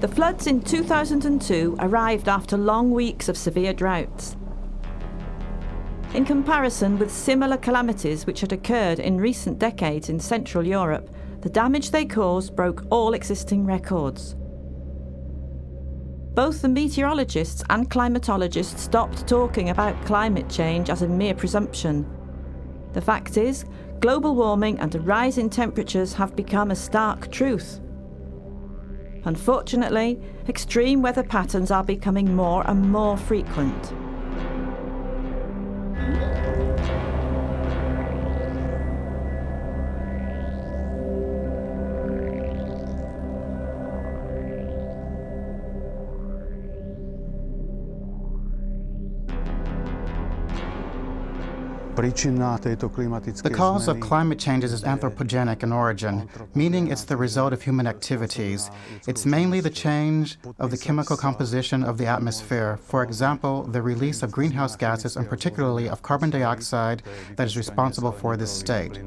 The floods in 2002 arrived after long weeks of severe droughts. In comparison with similar calamities which had occurred in recent decades in Central Europe, the damage they caused broke all existing records. Both the meteorologists and climatologists stopped talking about climate change as a mere presumption. The fact is, global warming and a rise in temperatures have become a stark truth. Unfortunately, extreme weather patterns are becoming more and more frequent. The cause of climate changes is anthropogenic in origin, meaning it's the result of human activities. It's mainly the change of the chemical composition of the atmosphere. For example, the release of greenhouse gases, and particularly of carbon dioxide, that is responsible for this state.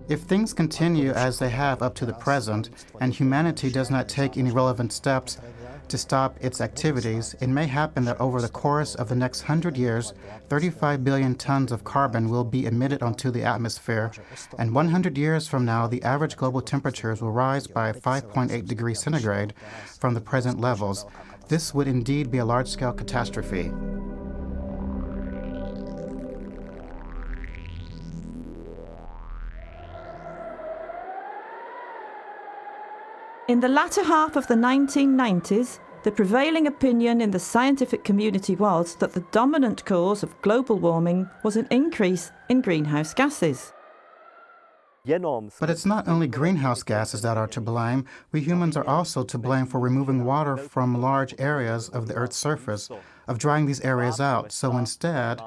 If things continue as they have up to the present, and humanity does not take any relevant steps to stop its activities, it may happen that over the course of the next 100 years, 35 billion tons of carbon will be emitted onto the atmosphere, and 100 years from now, the average global temperatures will rise by 5.8 degrees centigrade from the present levels. This would indeed be a large-scale catastrophe. In the latter half of the 1990s, the prevailing opinion in the scientific community was that the dominant cause of global warming was an increase in greenhouse gases. But it's not only greenhouse gases that are to blame. We humans are also to blame for removing water from large areas of the Earth's surface, of drying these areas out. So instead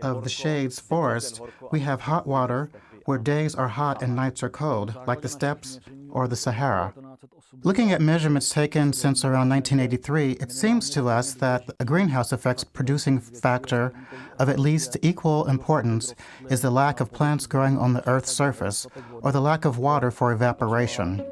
of the shades forest, we have hot water where days are hot and nights are cold, like the steppes or the Sahara. Looking at measurements taken since around 1983, it seems to us that a greenhouse effect's producing factor of at least equal importance is the lack of plants growing on the Earth's surface, or the lack of water for evaporation.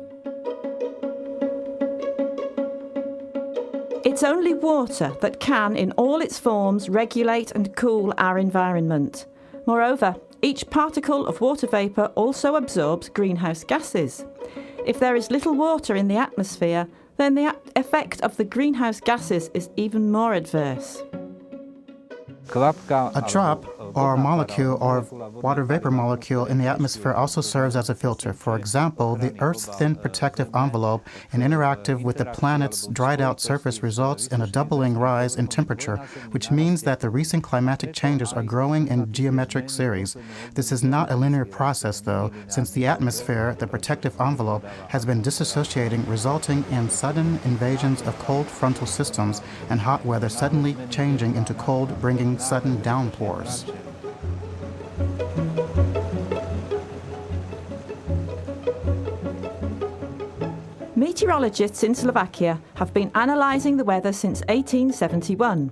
It's only water that can, in all its forms, regulate and cool our environment. Moreover, each particle of water vapour also absorbs greenhouse gases. If there is little water in the atmosphere, then the effect of the greenhouse gases is even more adverse. A drop or molecule or water vapor molecule in the atmosphere also serves as a filter. For example, the Earth's thin protective envelope and interactive with the planet's dried out surface results in a doubling rise in temperature, which means that the recent climatic changes are growing in geometric series. This is not a linear process, though, since the atmosphere, the protective envelope, has been disassociating, resulting in sudden invasions of cold frontal systems and hot weather suddenly changing into cold, bringing sudden downpours. Meteorologists in Slovakia have been analysing the weather since 1871.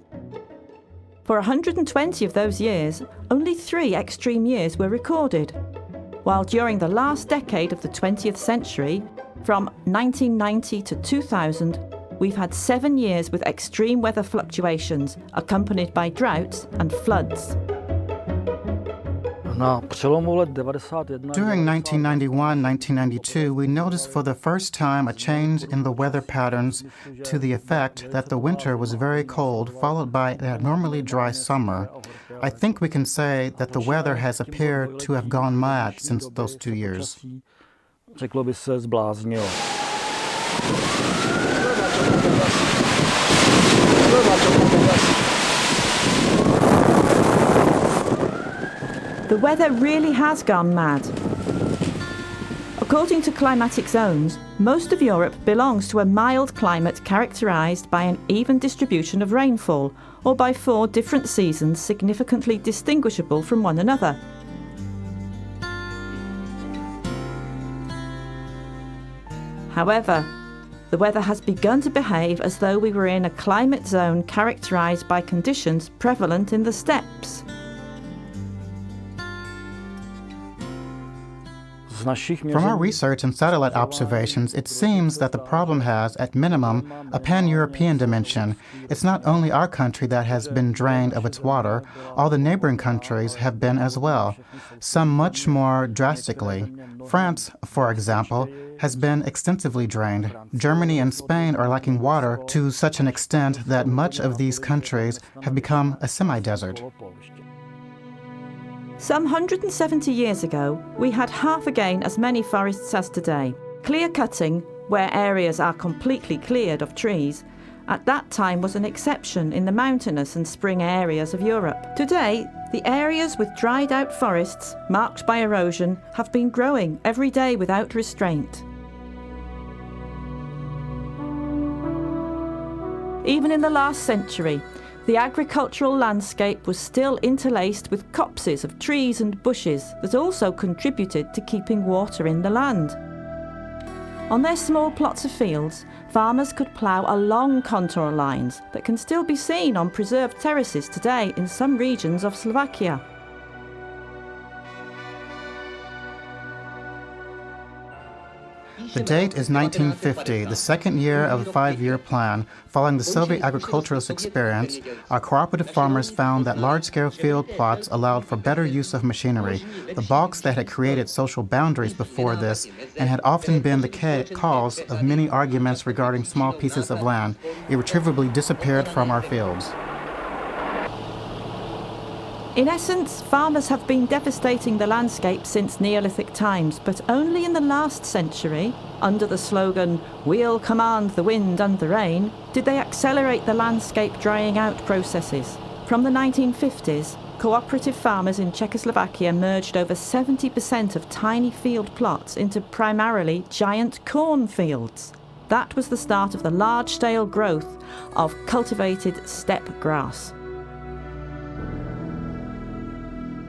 For 120 of those years, only 3 extreme years were recorded, while during the last decade of the 20th century, from 1990 to 2000, we've had 7 years with extreme weather fluctuations, accompanied by droughts and floods. During 1991-1992, we noticed for the first time a change in the weather patterns to the effect that the winter was very cold, followed by an abnormally dry summer. I think we can say that the weather has appeared to have gone mad since those 2 years. The weather really has gone mad. According to climatic zones, most of Europe belongs to a mild climate characterised by an even distribution of rainfall, or by 4 different seasons significantly distinguishable from one another. However, the weather has begun to behave as though we were in a climate zone characterised by conditions prevalent in the steppes. From our research and satellite observations, it seems that the problem has, at minimum, a pan-European dimension. It's not only our country that has been drained of its water, all the neighboring countries have been as well, some much more drastically. France, for example, has been extensively drained. Germany and Spain are lacking water to such an extent that much of these countries have become a semi-desert. Some 170 years ago, we had half again as many forests as today. Clear cutting, where areas are completely cleared of trees, at that time was an exception in the mountainous and spring areas of Europe. Today, the areas with dried out forests, marked by erosion, have been growing every day without restraint. Even in the last century, the agricultural landscape was still interlaced with copses of trees and bushes that also contributed to keeping water in the land. On their small plots of fields, farmers could plough along contour lines that can still be seen on preserved terraces today in some regions of Slovakia. The date is 1950, the second year of a 5-year plan. Following the Soviet agriculturalist experience, our cooperative farmers found that large-scale field plots allowed for better use of machinery. The balks that had created social boundaries before this and had often been the cause of many arguments regarding small pieces of land irretrievably disappeared from our fields. In essence, farmers have been devastating the landscape since Neolithic times, but only in the last century, under the slogan, "We'll command the wind and the rain," did they accelerate the landscape drying out processes. From the 1950s, cooperative farmers in Czechoslovakia merged over 70% of tiny field plots into primarily giant corn fields. That was the start of the large-scale growth of cultivated steppe grass.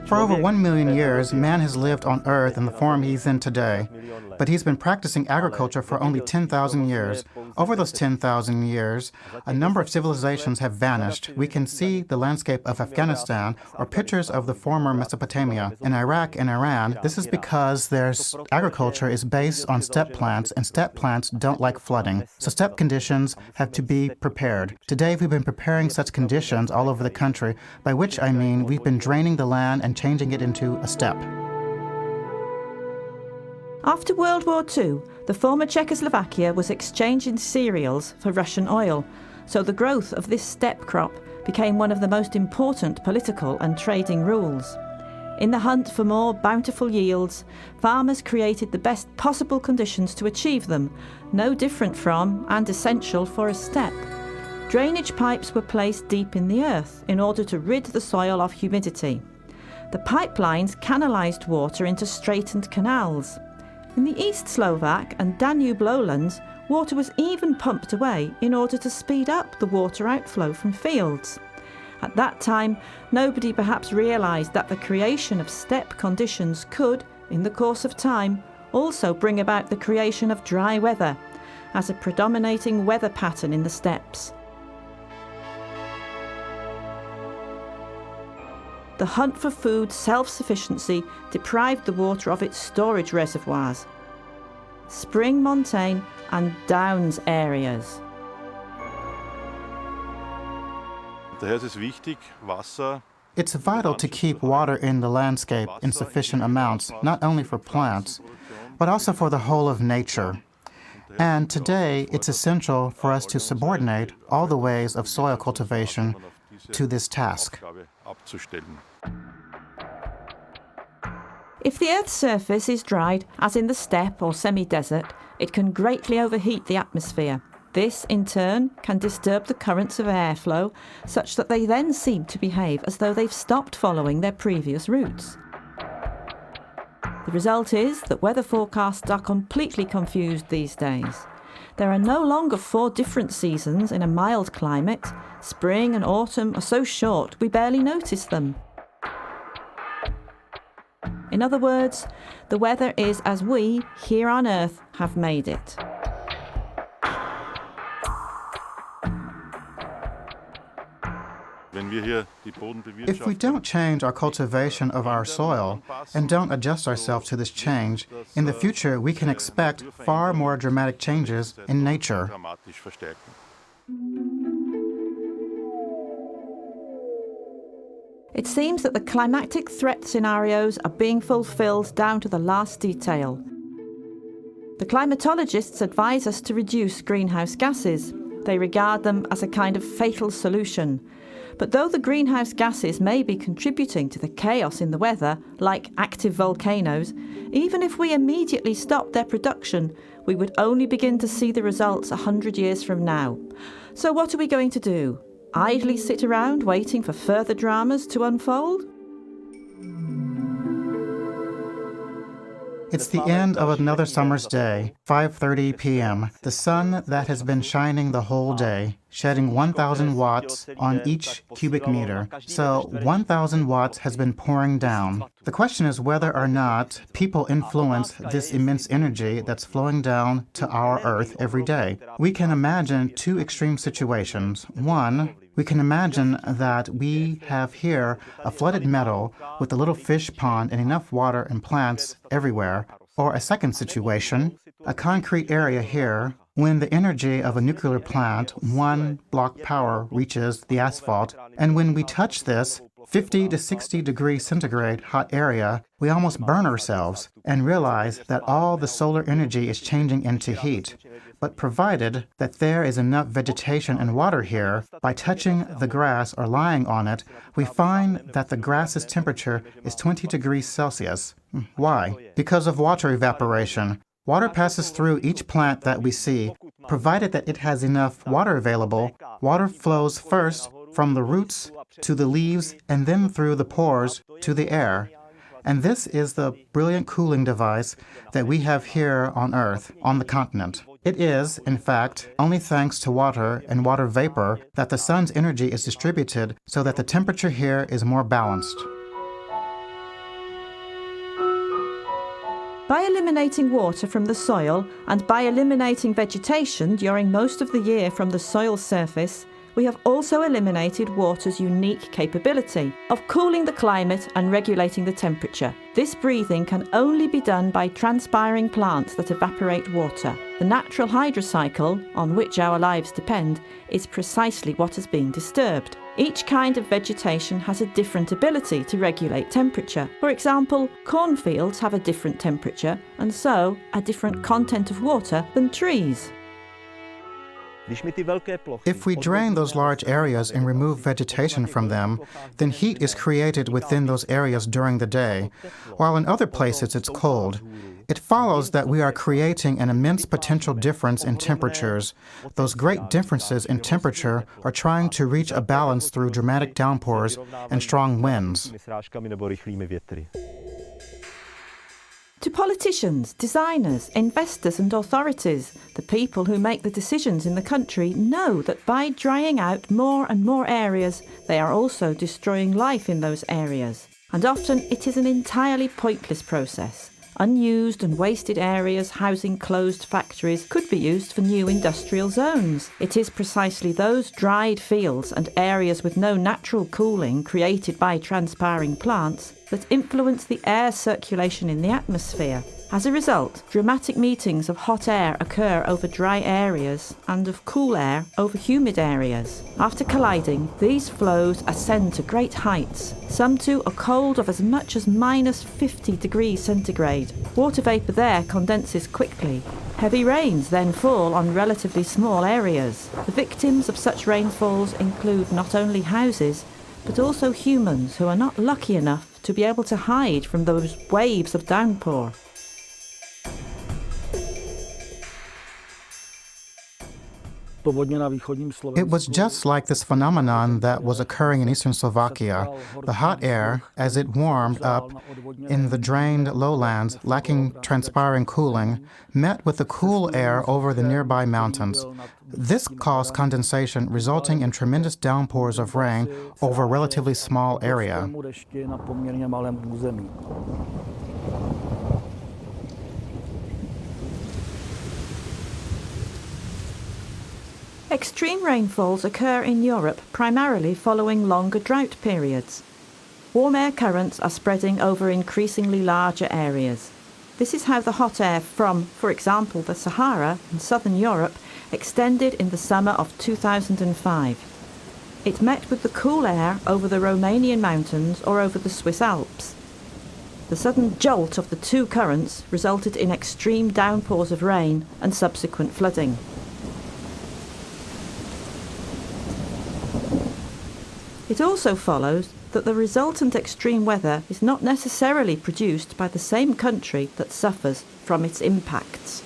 For over 1 million years, man has lived on Earth in the form he's in today. But he's been practicing agriculture for only 10,000 years. Over those 10,000 years, a number of civilizations have vanished. We can see the landscape of Afghanistan or pictures of the former Mesopotamia. In Iraq and Iran, this is because their agriculture is based on steppe plants, and steppe plants don't like flooding. So steppe conditions have to be prepared. Today, we've been preparing such conditions all over the country, by which I mean we've been draining the land and changing it into a steppe. After World War II, the former Czechoslovakia was exchanging cereals for Russian oil, so the growth of this steppe crop became one of the most important political and trading rules. In the hunt for more bountiful yields, farmers created the best possible conditions to achieve them, no different from and essential for a steppe. Drainage pipes were placed deep in the earth in order to rid the soil of humidity. The pipelines canalised water into straightened canals. In the East Slovak and Danube lowlands, water was even pumped away in order to speed up the water outflow from fields. At that time, nobody perhaps realised that the creation of steppe conditions could, in the course of time, also bring about the creation of dry weather, as a predominating weather pattern in the steppes. The hunt for food self-sufficiency deprived the water of its storage reservoirs, spring montane and downs areas. It's vital to keep water in the landscape in sufficient amounts, not only for plants, but also for the whole of nature. And today, it's essential for us to subordinate all the ways of soil cultivation to this task. If the Earth's surface is dried, as in the steppe or semi-desert, it can greatly overheat the atmosphere. This, in turn, can disturb the currents of airflow, such that they then seem to behave as though they've stopped following their previous routes. The result is that weather forecasts are completely confused these days. There are no longer 4 different seasons in a mild climate. Spring and autumn are so short we barely notice them. In other words, the weather is as we, here on Earth, have made it. If we don't change our cultivation of our soil and don't adjust ourselves to this change, in the future we can expect far more dramatic changes in nature. It seems that the climatic threat scenarios are being fulfilled down to the last detail. The climatologists advise us to reduce greenhouse gases. They regard them as a kind of fatal solution. But though the greenhouse gases may be contributing to the chaos in the weather, like active volcanoes, even if we immediately stopped their production, we would only begin to see the results 100 years from now. So what are we going to do? Idly sit around waiting for further dramas to unfold? It's the end of another summer's day, 5:30 p.m. The sun that has been shining the whole day, shedding 1,000 watts on each cubic meter. So 1,000 watts has been pouring down. The question is whether or not people influence this immense energy that's flowing down to our Earth every day. We can imagine two extreme situations. One, we can imagine that we have here a flooded meadow with a little fish pond and enough water and plants everywhere. Or a second situation, a concrete area here. When the energy of a nuclear plant, 1 block power, reaches the asphalt, and when we touch this 50 to 60 degrees centigrade hot area, we almost burn ourselves and realize that all the solar energy is changing into heat. But provided that there is enough vegetation and water here, by touching the grass or lying on it, we find that the grass's temperature is 20 degrees Celsius. Why? Because of water evaporation. Water passes through each plant that we see. Provided that it has enough water available, water flows first from the roots to the leaves and then through the pores to the air. And this is the brilliant cooling device that we have here on Earth, on the continent. It is, in fact, only thanks to water and water vapor that the sun's energy is distributed so that the temperature here is more balanced. By eliminating water from the soil and by eliminating vegetation during most of the year from the soil surface, we have also eliminated water's unique capability of cooling the climate and regulating the temperature. This breathing can only be done by transpiring plants that evaporate water. The natural hydrocycle, on which our lives depend, is precisely what has been disturbed. Each kind of vegetation has a different ability to regulate temperature. For example, cornfields have a different temperature and so a different content of water than trees. If we drain those large areas and remove vegetation from them, then heat is created within those areas during the day, while in other places it's cold. It follows that we are creating an immense potential difference in temperatures. Those great differences in temperature are trying to reach a balance through dramatic downpours and strong winds. To politicians, designers, investors and authorities, the people who make the decisions in the country know that by drying out more and more areas, they are also destroying life in those areas. And often it is an entirely pointless process. Unused and wasted areas housing closed factories could be used for new industrial zones. It is precisely those dried fields and areas with no natural cooling created by transpiring plants that influence the air circulation in the atmosphere. As a result, dramatic meetings of hot air occur over dry areas and of cool air over humid areas. After colliding, these flows ascend to great heights, some to a cold of as much as minus 50 degrees centigrade. Water vapour there condenses quickly. Heavy rains then fall on relatively small areas. The victims of such rainfalls include not only houses, but also humans who are not lucky enough to be able to hide from those waves of downpour. It was just like this phenomenon that was occurring in eastern Slovakia. The hot air, as it warmed up in the drained lowlands lacking transpiring cooling, met with the cool air over the nearby mountains. This caused condensation, resulting in tremendous downpours of rain over a relatively small area. Extreme rainfalls occur in Europe primarily following longer drought periods. Warm air currents are spreading over increasingly larger areas. This is how the hot air from, for example, the Sahara in southern Europe extended in the summer of 2005. It met with the cool air over the Romanian mountains or over the Swiss Alps. The sudden jolt of the two currents resulted in extreme downpours of rain and subsequent flooding. It also follows that the resultant extreme weather is not necessarily produced by the same country that suffers from its impacts.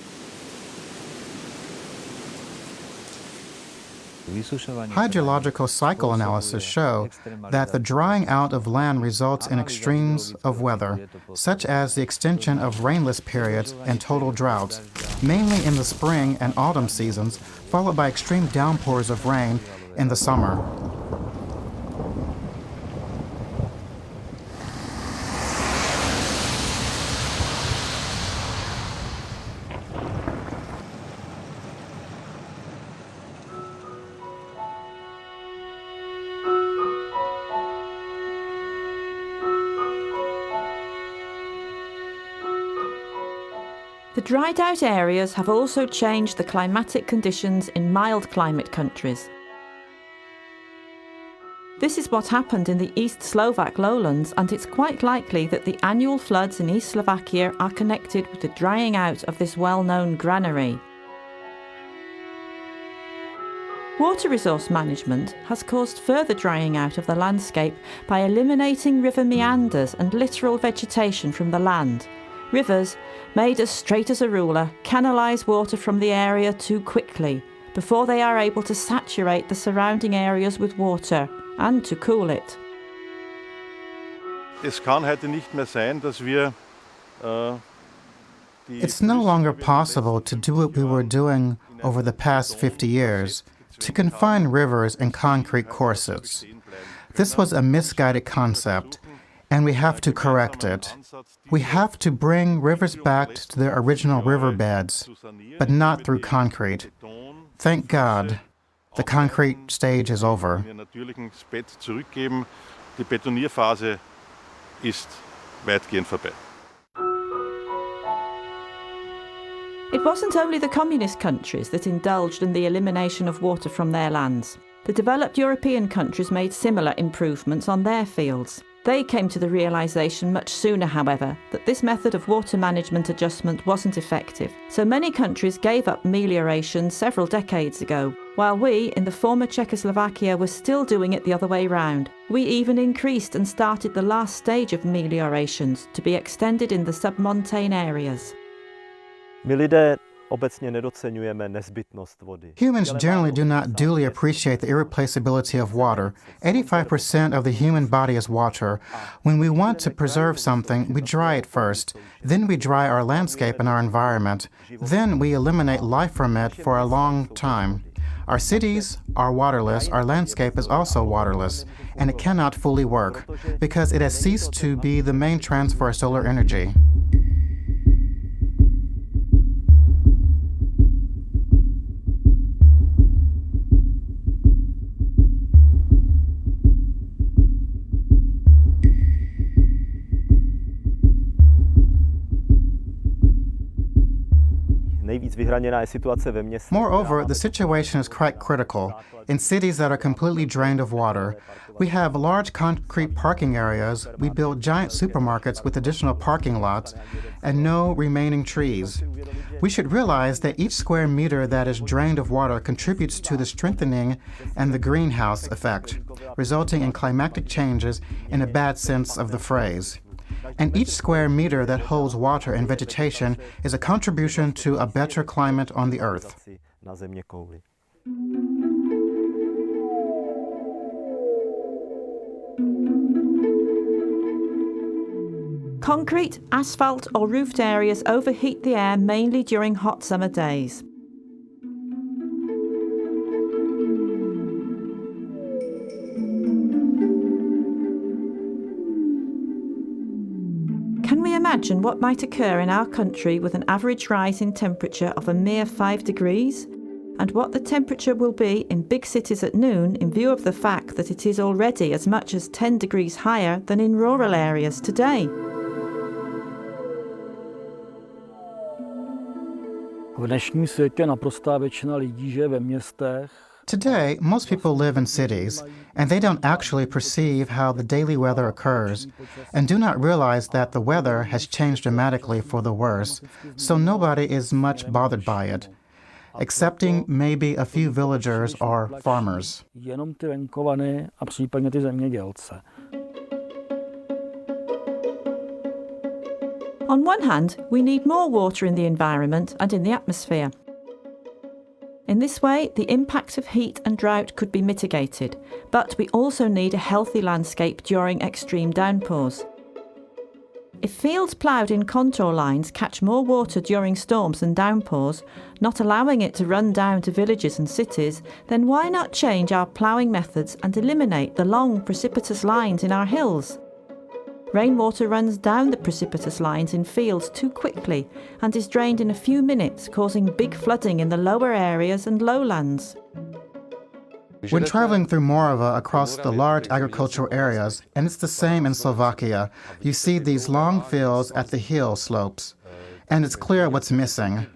Hydrological cycle analysis show that the drying out of land results in extremes of weather, such as the extension of rainless periods and total droughts, mainly in the spring and autumn seasons, followed by extreme downpours of rain in the summer. The dried out areas have also changed the climatic conditions in mild climate countries. This is what happened in the East Slovak lowlands, and it's quite likely that the annual floods in East Slovakia are connected with the drying out of this well-known granary. Water resource management has caused further drying out of the landscape by eliminating river meanders and littoral vegetation from the land. Rivers, made as straight as a ruler, canalise water from the area too quickly before they are able to saturate the surrounding areas with water and to cool it. Es kann heute nicht mehr sein, dass wir It's no longer possible to do what we were doing over the past 50 years, to confine rivers in concrete corsets. This was a misguided concept, and we have to correct it. We have to bring rivers back to their original riverbeds, but not through concrete. Thank God, the concrete stage is over. Die Betonierphase ist weitgehend vorbei. It wasn't only the communist countries that indulged in the elimination of water from their lands. The developed European countries made similar improvements on their fields. They came to the realisation much sooner, however, that this method of water management adjustment wasn't effective. So many countries gave up melioration several decades ago, while we, in the former Czechoslovakia, were still doing it the other way round. We even increased and started the last stage of meliorations to be extended in the submontane areas. Humans generally do not duly appreciate the irreplaceability of water. 85% of the human body is water. When we want to preserve something, we dry it first. Then we dry our landscape and our environment. Then we eliminate life from it for a long time. Our cities are waterless, our landscape is also waterless, and it cannot fully work because it has ceased to be the main transfer of solar energy. Moreover, the situation is quite critical. In cities that are completely drained of water, we have large concrete parking areas, we build giant supermarkets with additional parking lots, and no remaining trees. We should realize that each square meter that is drained of water contributes to the strengthening and the greenhouse effect, resulting in climatic changes in a bad sense of the phrase. And each square meter that holds water and vegetation is a contribution to a better climate on the earth. Concrete, asphalt or roofed areas overheat the air mainly during hot summer days. Can we imagine what might occur in our country with an average rise in temperature of a mere 5 degrees? and what the temperature will be in big cities at noon in view of the fact that it is already as much as 10 degrees higher than in rural areas today. V dnešním světě naprostá většina lidí žije ve městech. Today, most people live in cities, and they don't actually perceive how the daily weather occurs, and do not realize that the weather has changed dramatically for the worse, so nobody is much bothered by it, excepting maybe a few villagers or farmers. Jenom ty venkovany a případně ty zemědělce. On one hand, we need more water in the environment and in the atmosphere. In this way, the impact of heat and drought could be mitigated, but we also need a healthy landscape during extreme downpours. If fields ploughed in contour lines catch more water during storms and downpours, not allowing it to run down to villages and cities, then why not change our ploughing methods and eliminate the long precipitous lines in our hills? Rainwater runs down the precipitous lines in fields too quickly and is drained in a few minutes, causing big flooding in the lower areas and lowlands. When traveling through Morava across the large agricultural areas, and it's the same in Slovakia, you see these long fields at the hill slopes, and it's clear what's missing.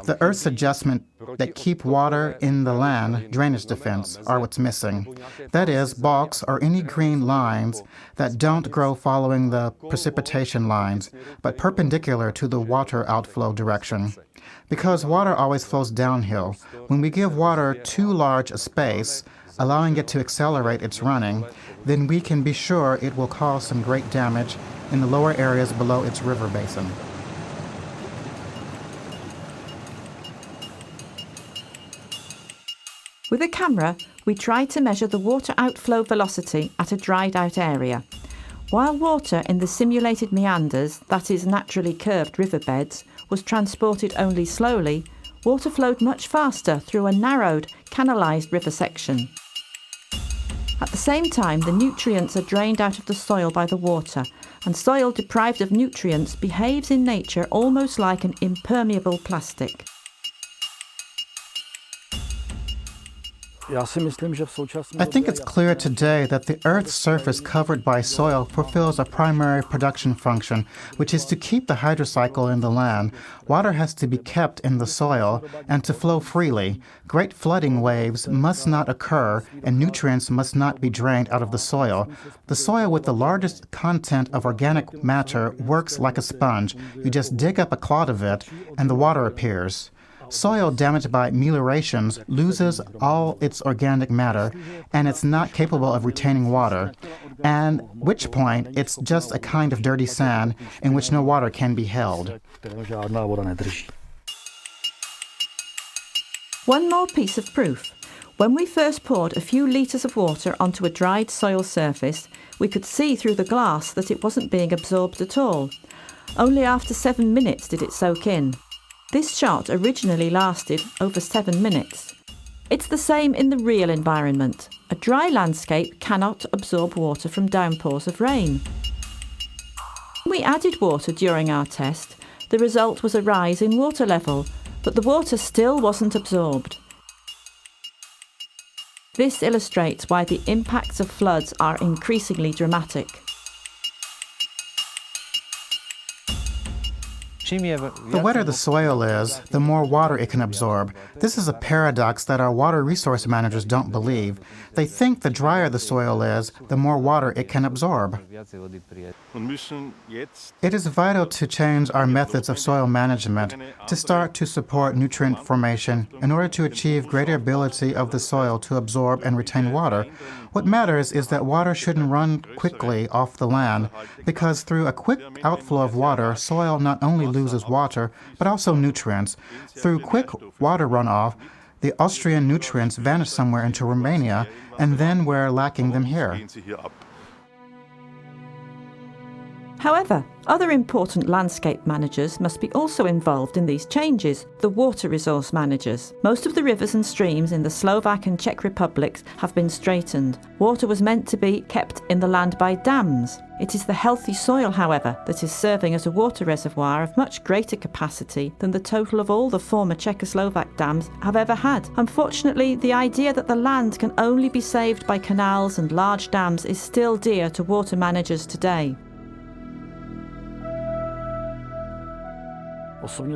The Earth's adjustment that keep water in the land, drainage defense, are what's missing. That is, balks or any green lines that don't grow following the precipitation lines, but perpendicular to the water outflow direction. Because water always flows downhill, when we give water too large a space, allowing it to accelerate its running, then we can be sure it will cause some great damage in the lower areas below its river basin. With a camera, we tried to measure the water outflow velocity at a dried out area. While water in the simulated meanders, that is naturally curved riverbeds, was transported only slowly, water flowed much faster through a narrowed, canalised river section. At the same time, the nutrients are drained out of the soil by the water, and soil deprived of nutrients behaves in nature almost like an impermeable plastic. I think it's clear today that the Earth's surface covered by soil fulfills a primary production function, which is to keep the hydrocycle in the land. Water has to be kept in the soil and to flow freely. Great flooding waves must not occur, and nutrients must not be drained out of the soil. The soil with the largest content of organic matter works like a sponge. You just dig up a clod of it, and the water appears. Soil damaged by meliorations loses all its organic matter, and it's not capable of retaining water, at which point it's just a kind of dirty sand in which no water can be held. One more piece of proof. When we first poured a few litres of water onto a dried soil surface, we could see through the glass that it wasn't being absorbed at all. Only after 7 minutes did it soak in. This shot originally lasted over 7 minutes. It's the same in the real environment. A dry landscape cannot absorb water from downpours of rain. When we added water during our test, the result was a rise in water level, but the water still wasn't absorbed. This illustrates why the impacts of floods are increasingly dramatic. The wetter the soil is, the more water it can absorb. This is a paradox that our water resource managers don't believe. They think the drier the soil is, the more water it can absorb. It is vital to change our methods of soil management to start to support nutrient formation in order to achieve greater ability of the soil to absorb and retain water. What matters is that water shouldn't run quickly off the land, because through a quick outflow of water, soil not only loses water, but also nutrients. Through quick water runoff, the Austrian nutrients vanish somewhere into Romania, and then we're lacking them here. However, other important landscape managers must be also involved in these changes, the water resource managers. Most of the rivers and streams in the Slovak and Czech republics have been straightened. Water was meant to be kept in the land by dams. It is the healthy soil, however, that is serving as a water reservoir of much greater capacity than the total of all the former Czechoslovak dams have ever had. Unfortunately, the idea that the land can only be saved by canals and large dams is still dear to water managers today.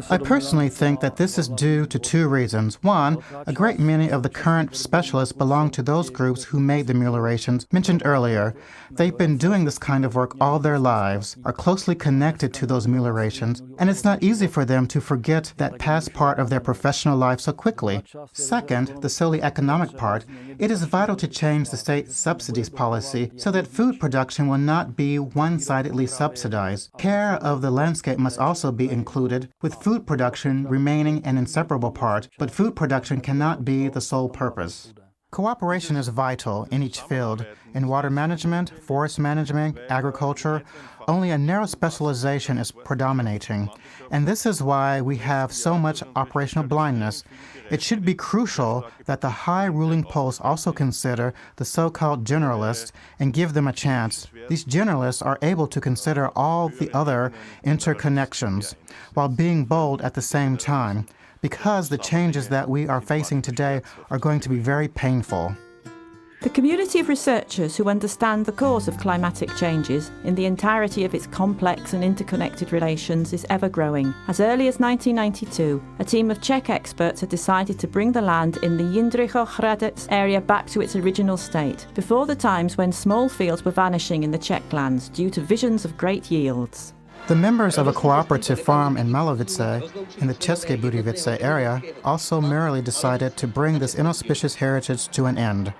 I personally think that this is due to two reasons. One, a great many of the current specialists belong to those groups who made the meliorations mentioned earlier. They've been doing this kind of work all their lives, are closely connected to those meliorations, and it's not easy for them to forget that past part of their professional life so quickly. Second, the solely economic part, it is vital to change the state subsidies policy so that food production will not be one-sidedly subsidized. Care of the landscape must also be included, with food production remaining an inseparable part, but food production cannot be the sole purpose. Cooperation is vital in each field. In water management, forest management, agriculture, only a narrow specialization is predominating. And this is why we have so much operational blindness. It should be crucial that the high ruling posts also consider the so-called generalists and give them a chance. These generalists are able to consider all the other interconnections while being bold at the same time, because the changes that we are facing today are going to be very painful. The community of researchers who understand the cause of climatic changes in the entirety of its complex and interconnected relations is ever growing. As early as 1992, a team of Czech experts had decided to bring the land in the Jindřichův Hradec area back to its original state, before the times when small fields were vanishing in the Czech lands due to visions of great yields. The members of a cooperative farm in Malovice, in the České Budějovice area, also merely decided to bring this inauspicious heritage to an end.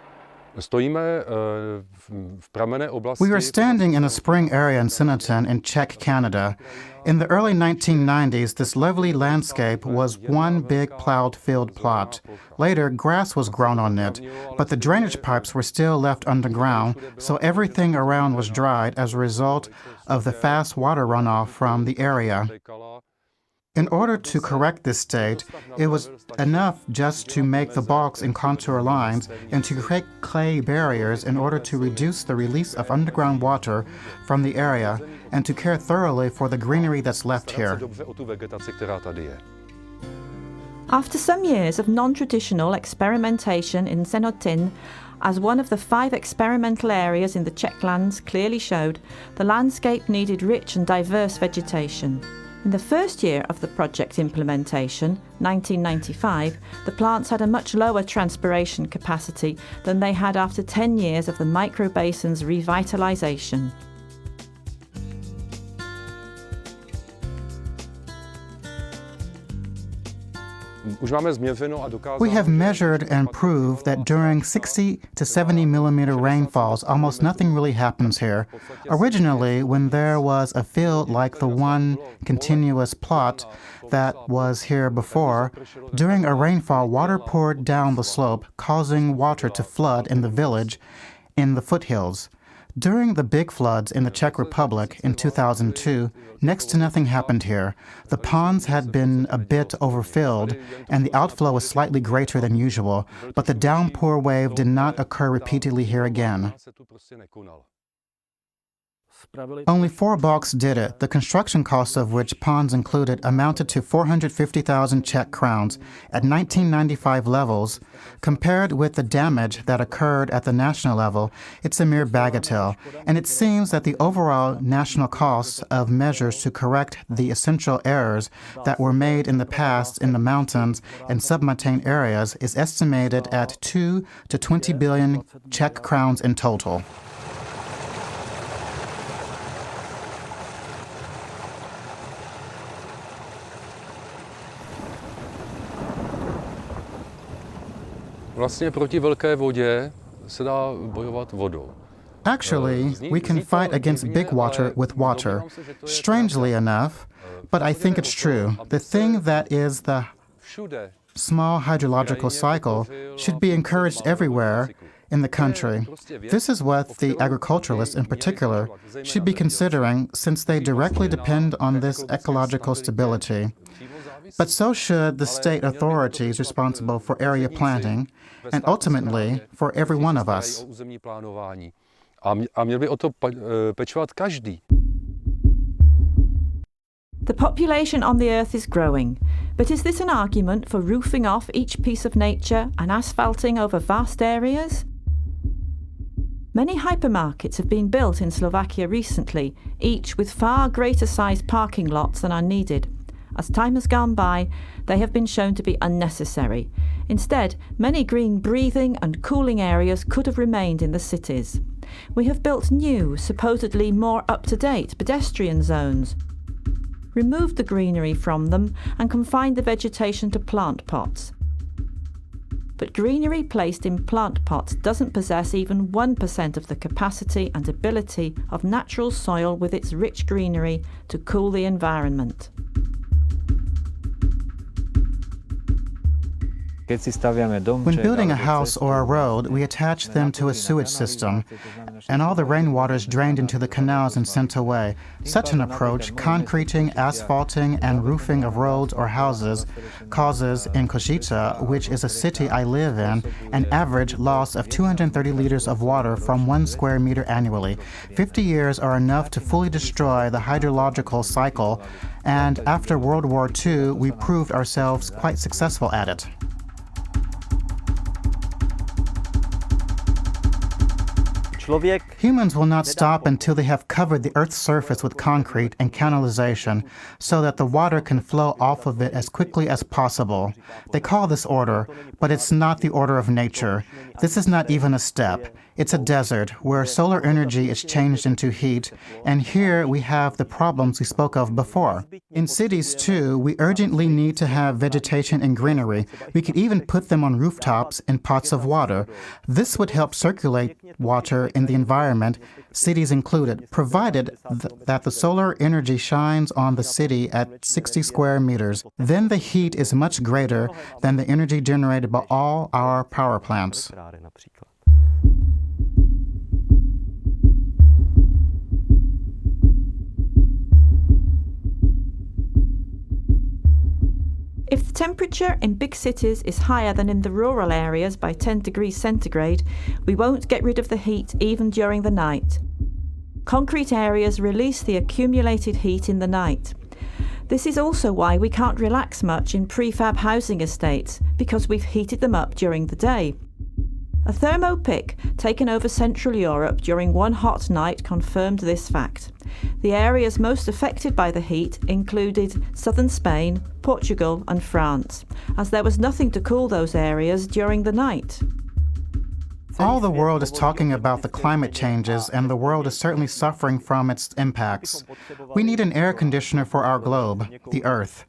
We are standing in a spring area in Synnotyn in Czech Canada. In the early 1990s, this lovely landscape was one big plowed field plot. Later, grass was grown on it, but the drainage pipes were still left underground, so everything around was dried as a result of the fast water runoff from the area. In order to correct this state, it was enough just to make the bogs in contour lines and to create clay barriers in order to reduce the release of underground water from the area and to care thoroughly for the greenery that's left here. After some years of non-traditional experimentation in Synnotyn, as one of the 5 experimental areas in the Czech lands clearly showed, the landscape needed rich and diverse vegetation. In the first year of the project implementation, 1995, the plants had a much lower transpiration capacity than they had after 10 years of the microbasins revitalization. We have measured and proved that during 60 to 70 millimeter rainfalls, almost nothing really happens here. Originally, when there was a field like the one continuous plot that was here before, during a rainfall, water poured down the slope, causing water to flood in the village in the foothills. During the big floods in the Czech Republic in 2002, next to nothing happened here. The ponds had been a bit overfilled, and the outflow was slightly greater than usual, but the downpour wave did not occur repeatedly here again. Only 4 bogs did it, the construction costs of which ponds included amounted to 450,000 Czech crowns at 1995 levels. Compared with the damage that occurred at the national level, it's a mere bagatelle, and it seems that the overall national costs of measures to correct the essential errors that were made in the past in the mountains and submontane areas is estimated at 2 to 20 billion Czech crowns in total. Vlastně proti velké vodě se dá bojovat vodou. Actually, we can fight against big water with water. Strangely enough, but I think it's true. The thing that is the small hydrological cycle should be encouraged everywhere in the country. This is what the agriculturalists in particular should be considering, since they directly depend on this ecological stability. But so should the state authorities responsible for area planning, and ultimately for every one of us. A měl by o to pečovat každý. The population on the Earth is growing, but is this an argument for roofing off each piece of nature and asphalting over vast areas? Many hypermarkets have been built in Slovakia recently, each with far greater sized parking lots than are needed. As time has gone by, they have been shown to be unnecessary. Instead, many green breathing and cooling areas could have remained in the cities. We have built new, supposedly more up-to-date pedestrian zones, removed the greenery from them and confined the vegetation to plant pots. But greenery placed in plant pots doesn't possess even 1% of the capacity and ability of natural soil with its rich greenery to cool the environment. When building a house or a road, we attach them to a sewage system, and all the rainwater is drained into the canals and sent away. Such an approach, concreting, asphalting, and roofing of roads or houses, causes in Košice, which is a city I live in, an average loss of 230 liters of water from 1 square meter annually. 50 years are enough to fully destroy the hydrological cycle, and after World War II, we proved ourselves quite successful at it. Humans will not stop until they have covered the Earth's surface with concrete and canalization so that the water can flow off of it as quickly as possible. They call this order, but it's not the order of nature. This is not even a step. It's a desert where solar energy is changed into heat, and here we have the problems we spoke of before. In cities, too, we urgently need to have vegetation and greenery. We could even put them on rooftops in pots of water. This would help circulate water in the environment, cities included, provided that the solar energy shines on the city at 60 square meters. Then the heat is much greater than the energy generated by all our power plants. If the temperature in big cities is higher than in the rural areas by 10 degrees centigrade, we won't get rid of the heat even during the night. Concrete areas release the accumulated heat in the night. This is also why we can't relax much in prefab housing estates, because we've heated them up during the day. A thermopic taken over Central Europe during one hot night confirmed this fact. The areas most affected by the heat included southern Spain, Portugal and France, as there was nothing to cool those areas during the night. All the world is talking about the climate changes, and the world is certainly suffering from its impacts. We need an air conditioner for our globe, the Earth.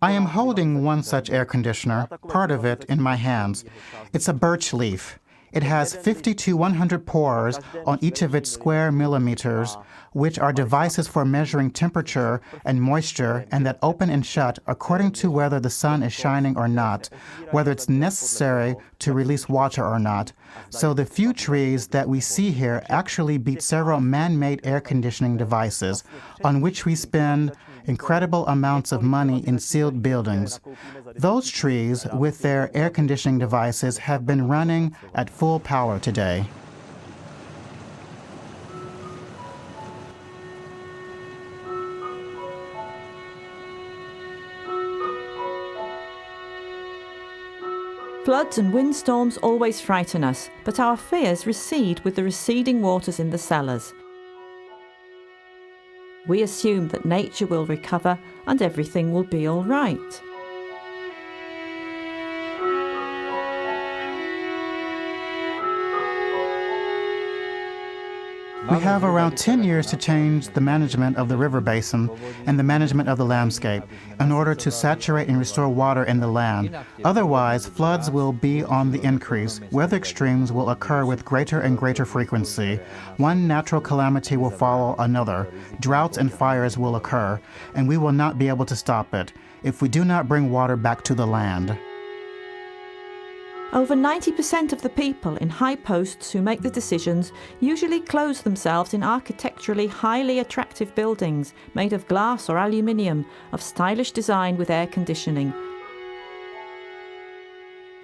I am holding one such air conditioner, part of it, in my hands. It's a birch leaf. It has 50 to 100 pores on each of its square millimeters, which are devices for measuring temperature and moisture, and that open and shut according to whether the sun is shining or not, whether it's necessary to release water or not. So the few trees that we see here actually beat several man-made air conditioning devices, on which we spend incredible amounts of money in sealed buildings. Those trees, with their air conditioning devices, have been running at full power today. Floods and windstorms always frighten us, but our fears recede with the receding waters in the cellars. We assume that nature will recover and everything will be all right. We have around 10 years to change the management of the river basin and the management of the landscape in order to saturate and restore water in the land. Otherwise, floods will be on the increase. Weather extremes will occur with greater and greater frequency. One natural calamity will follow another. Droughts and fires will occur, and we will not be able to stop it if we do not bring water back to the land. Over 90% of the people in high posts who make the decisions usually close themselves in architecturally highly attractive buildings made of glass or aluminium, of stylish design with air conditioning.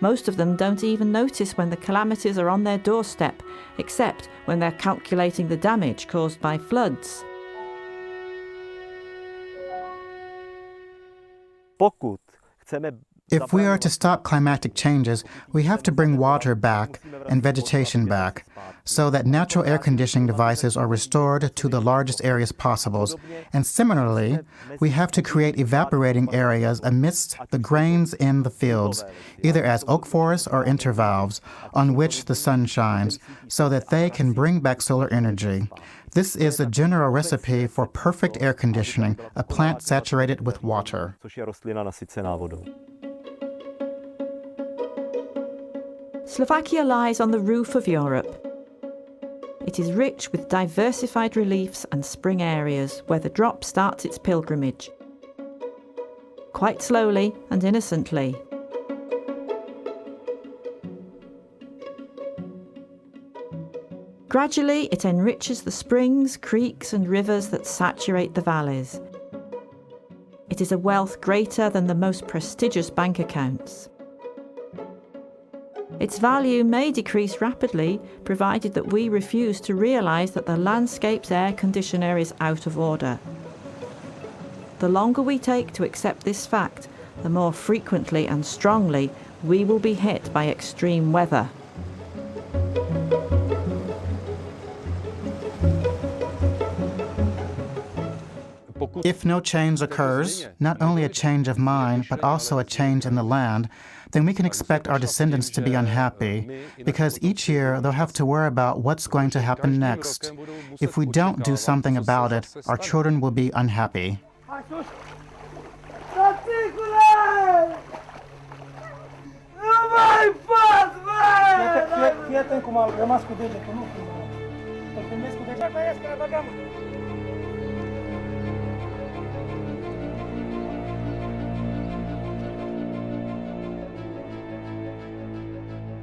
Most of them don't even notice when the calamities are on their doorstep, except when they're calculating the damage caused by floods. If we are to stop climatic changes, we have to bring water back and vegetation back, so that natural air conditioning devices are restored to the largest areas possible. And similarly, we have to create evaporating areas amidst the grains in the fields, either as oak forests or intervalves, on which the sun shines, so that they can bring back solar energy. This is the general recipe for perfect air conditioning, a plant saturated with water. Slovakia lies on the roof of Europe. It is rich with diversified reliefs and spring areas where the drop starts its pilgrimage. Quite slowly and innocently. Gradually, it enriches the springs, creeks and rivers that saturate the valleys. It is a wealth greater than the most prestigious bank accounts. Its value may decrease rapidly, provided that we refuse to realise that the landscape's air conditioner is out of order. The longer we take to accept this fact, the more frequently and strongly we will be hit by extreme weather. If no change occurs, not only a change of mind, but also a change in the land, then we can expect our descendants to be unhappy, because each year they'll have to worry about what's going to happen next. If we don't do something about it, our children will be unhappy.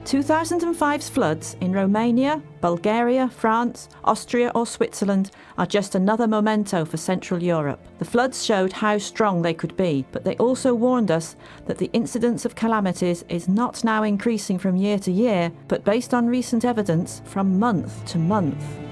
(2005's floods in Romania, Bulgaria, France, Austria or Switzerland are just another memento for Central Europe. The floods showed how strong they could be, but they also warned us that the incidence of calamities is not now increasing from year to year, but based on recent evidence, from month to month.